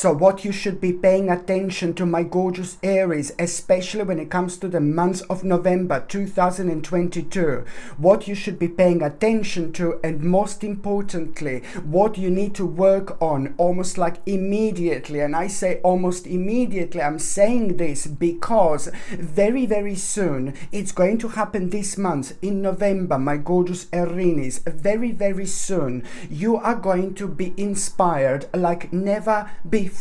So what you should be paying attention to, my gorgeous Aries, especially when it comes to the month of November 2022, what you should be paying attention to, and most importantly, what you need to work on almost like immediately. And I say almost immediately, I'm saying this because very, very soon, it's going to happen this month in November, my gorgeous Aries, very, very soon, you are going to be inspired like never before.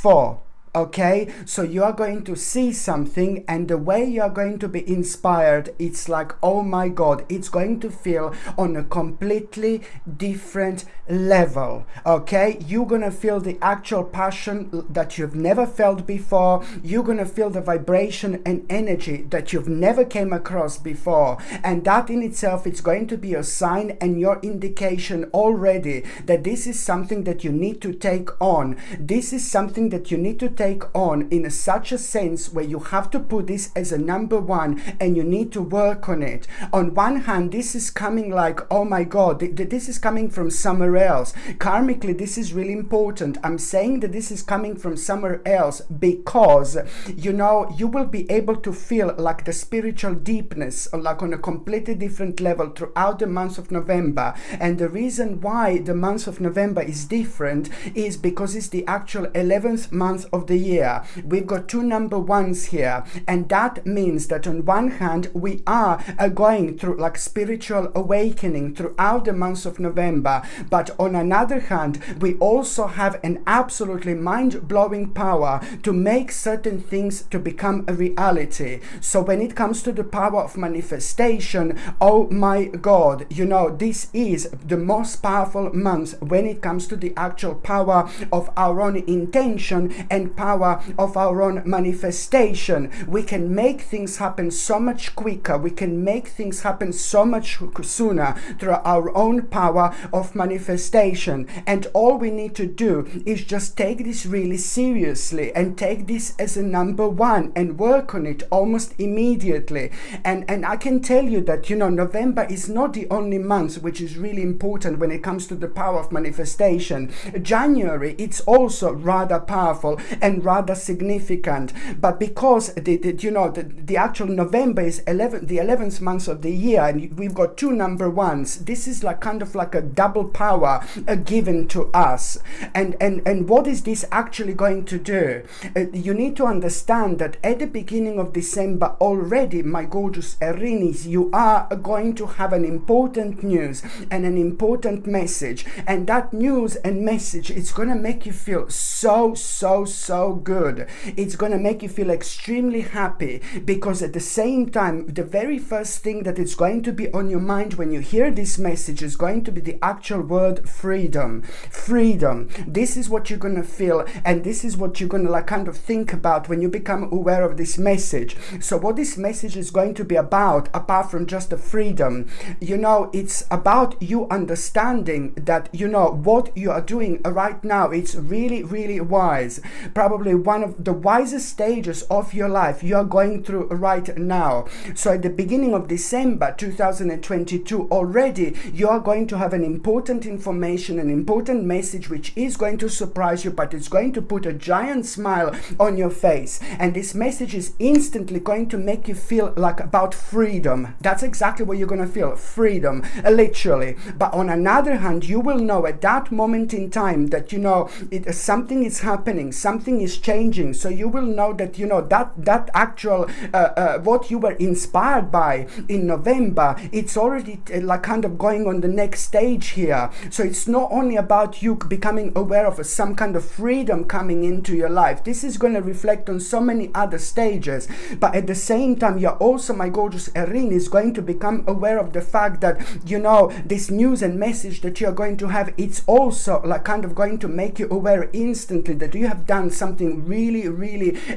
Okay, so you are going to see something, and the way you are going to be inspired, it's like, oh my God, it's going to feel on a completely different level. Okay, you're gonna feel the actual passion that you've never felt before. You're gonna feel the vibration and energy that you've never came across before, and that in itself, it's going to be a sign and your indication already that this is something that you need to take on. This is something that you need to take on in such a sense where you have to put this as a number one, and you need to work on it. On one hand, this is coming like, oh my God, this is coming from somewhere else. Karmically, this is really important. I'm saying that this is coming from somewhere else because, you know, you will be able to feel like the spiritual deepness, like on a completely different level throughout the month of November. And the reason why the month of November is different is because it's the actual 11th month of the year. We've got two number ones here, and that means that on one hand we are going through like spiritual awakening throughout the month of November, but on another hand we also have an absolutely mind-blowing power to make certain things to become a reality. So when it comes to the power of manifestation, oh my God, you know, this is the most powerful month when it comes to the actual power of our own intention and power of our own manifestation. We can make things happen so much quicker. We can make things happen so much sooner through our own power of manifestation. And all we need to do is just take this really seriously and take this as a number one and work on it almost immediately. And I can tell you that, you know, November is not the only month which is really important when it comes to the power of manifestation. January, it's also rather powerful and rather significant, but because the actual November is the 11th month of the year, and we've got two number ones, this is like kind of like a double power given to us. And what is this actually going to do? You need to understand that at the beginning of December already, my gorgeous Aries, you are going to have an important news and an important message, and that news and message, it's going to make you feel so good. It's going to make you feel extremely happy, because at the same time, the very first thing that is going to be on your mind when you hear this message is going to be the actual word freedom. Freedom. This is what you're going to feel, and this is what you're going to like kind of think about when you become aware of this message. So what this message is going to be about, apart from just the freedom, you know, it's about you understanding that, you know, what you are doing right now, it's really wise. Probably one of the wisest stages of your life you are going through right now. So at the beginning of December 2022 already, you are going to have an important information, an important message which is going to surprise you, but it's going to put a giant smile on your face. And this message is instantly going to make you feel like about freedom. That's exactly what you're going to feel, freedom, literally. But on another hand, you will know at that moment in time that, you know, something is happening, something is changing. So you will know that, you know, that actual what you were inspired by in November, it's already like kind of going on the next stage here. So it's not only about you becoming aware of some kind of freedom coming into your life. This is going to reflect on so many other stages, but at the same time, you're also, my gorgeous Erin, is going to become aware of the fact that, you know, this news and message that you're going to have, it's also like kind of going to make you aware instantly that you have done something really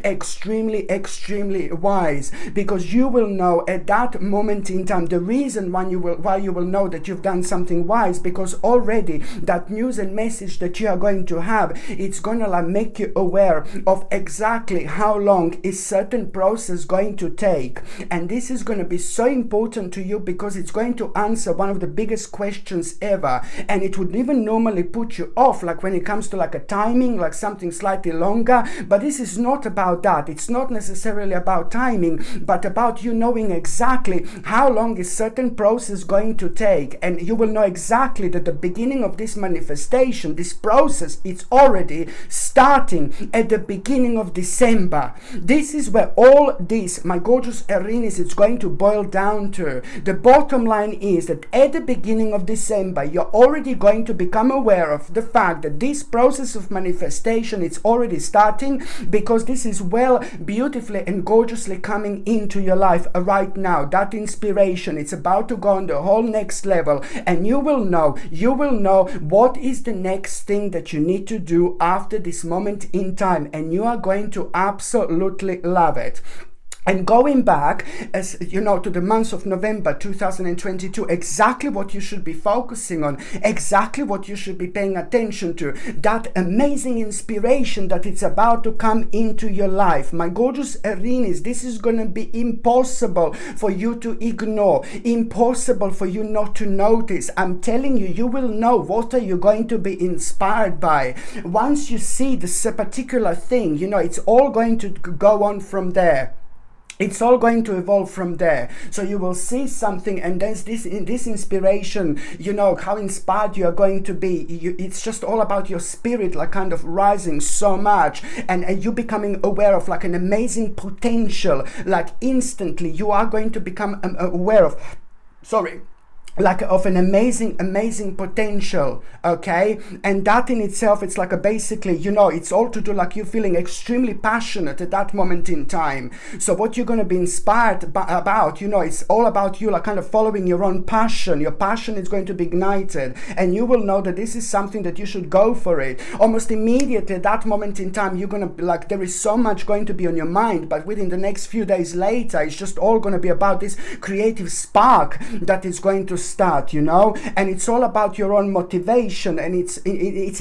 extremely wise, because you will know at that moment in time the reason why you will know that you've done something wise, because already that news and message that you are going to have, it's gonna like make you aware of exactly how long is certain process going to take. And this is going to be so important to you because it's going to answer one of the biggest questions ever, and it would even normally put you off, like when it comes to like a timing, like something slightly longer longer, but this is not about that. It's not necessarily about timing, but about you knowing exactly how long is certain process going to take, and you will know exactly that the beginning of this manifestation, this process, it's already starting at the beginning of December. This is where all this, my gorgeous Aries, it's going to boil down to. The bottom line is that at the beginning of December, you're already going to become aware of the fact that this process of manifestation, it's already starting, because this is well, beautifully and gorgeously coming into your life right now. That inspiration, it's about to go on the whole next level, and you will know what is the next thing that you need to do after this moment in time, and you are going to absolutely love it. And going back, as you know, to the month of November 2022, exactly what you should be focusing on, exactly what you should be paying attention to, that amazing inspiration that it's about to come into your life. My gorgeous Aries, this is going to be impossible for you to ignore, impossible for you not to notice. I'm telling you, you will know what are you going to be inspired by. Once you see this particular thing, you know, it's all going to go on from there. It's all going to evolve from there. So you will see something, and there's this inspiration, you know, how inspired you are going to be. It's just all about your spirit, like kind of rising so much, and you becoming aware of like an amazing potential. Like instantly you are going to become aware of, like of an amazing potential, okay? And that in itself, it's like a basically, you know, it's all to do like you feeling extremely passionate at that moment in time. So what you're going to be inspired about, you know, it's all about you like kind of following your own passion. Your passion is going to be ignited, and you will know that this is something that you should go for it. Almost immediately at that moment in time, you're going to be like, there is so much going to be on your mind, but within the next few days later, it's just all going to be about this creative spark that is going to start, you know. And it's all about your own motivation, and it's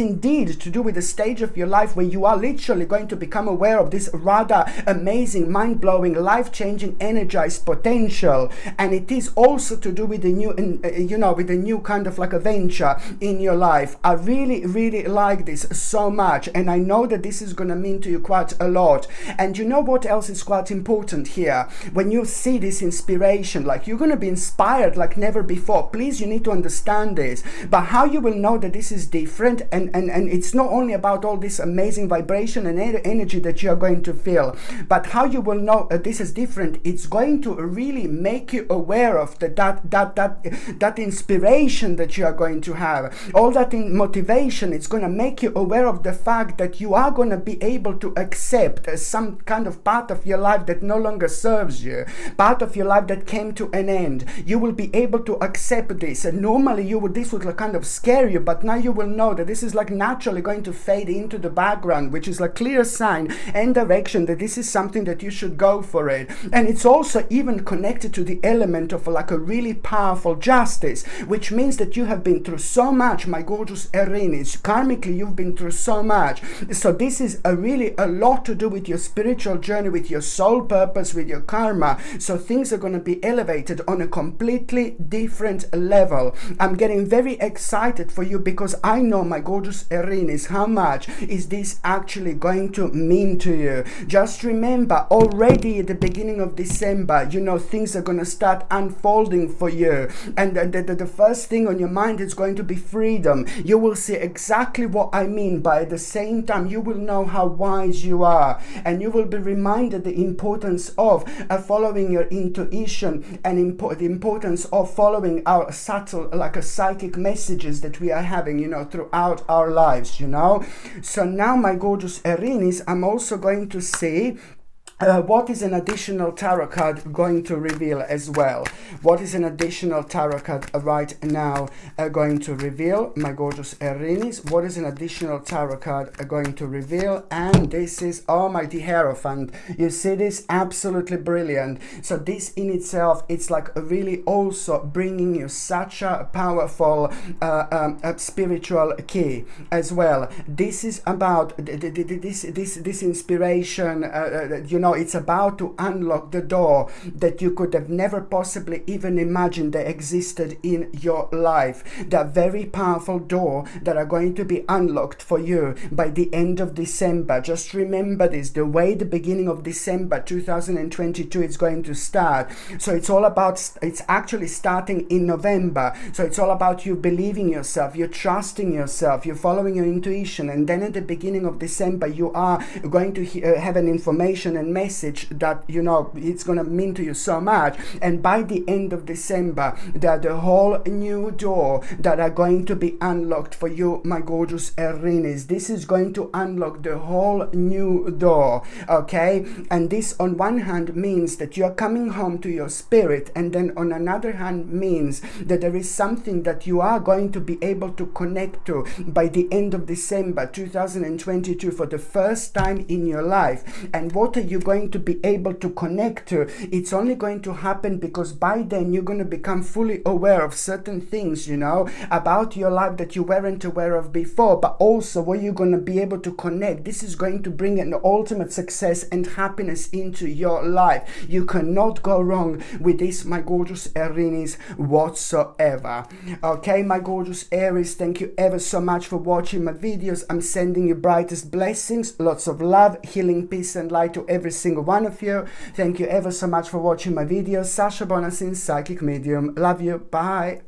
indeed to do with the stage of your life where you are literally going to become aware of this rather amazing, mind-blowing, life-changing, energized potential. And it is also to do with the new, you know, with the new kind of like a venture in your life. I really like this so much, and I know that this is going to mean to you quite a lot. And you know what else is quite important here? When you see this inspiration, like you're going to be inspired like never before. Please, you need to understand this. But how you will know that this is different, and it's not only about all this amazing vibration and energy that you are going to feel, but how you will know this is different, it's going to really make you aware of that inspiration that you are going to have. All that motivation, it's going to make you aware of the fact that you are going to be able to accept some kind of part of your life that no longer serves you, part of your life that came to an end. You will be able to accept this, and normally this would like kind of scare you, but now you will know that this is like naturally going to fade into the background, which is a clear sign and direction that this is something that you should go for it. And it's also even connected to the element of like a really powerful justice, which means that you have been through so much, my gorgeous Aries. Karmically, you've been through so much. So this is really a lot to do with your spiritual journey, with your soul purpose, with your karma. So things are going to be elevated on a completely different level. I'm getting very excited for you, because I know, my gorgeous Aries, how much is this actually going to mean to you. Just remember, already at the beginning of December, you know, things are going to start unfolding for you, and the first thing on your mind is going to be freedom. You will see exactly what I mean, but at the same time you will know how wise you are, and you will be reminded the importance of following your intuition, and the importance of following our subtle, like a psychic messages that we are having, you know, throughout our lives, you know. So now, my gorgeous Aries, I'm also going to say what is an additional tarot card going to reveal as well? What is an additional tarot card right now going to reveal, my gorgeous Aries? What is an additional tarot card going to reveal? And this is, oh my, the Hierophant. You see this? Absolutely brilliant. So this in itself, it's like really also bringing you such a powerful spiritual key as well. This is about this inspiration, you know, it's about to unlock the door that you could have never possibly even imagined that existed in your life. That very powerful door that are going to be unlocked for you by the end of December. Just remember this, the way the beginning of December 2022 is going to start. So it's all about, it's actually starting in November. So it's all about you believing yourself, you're trusting yourself, you're following your intuition, and then at the beginning of December you are going to have an information and message that it's going to mean to you so much. And by the end of December, there are the whole new door that are going to be unlocked for you, my gorgeous Aries. This is going to unlock the whole new door, okay? And this on one hand means that you're coming home to your spirit, and then on another hand means that there is something that you are going to be able to connect to by the end of December 2022 for the first time in your life. And what are you going to be able to connect to? It's only going to happen because by then you're going to become fully aware of certain things, about your life that you weren't aware of before, but also where you're going to be able to connect. This is going to bring an ultimate success and happiness into your life. You cannot go wrong with this, my gorgeous Aries, whatsoever. Okay, my gorgeous Aries, thank you ever so much for watching my videos. I'm sending you brightest blessings, lots of love, healing, peace and light to every single one of you. Thank you ever so much for watching my videos. Sasha Bonasin, Psychic Medium. Love you. Bye.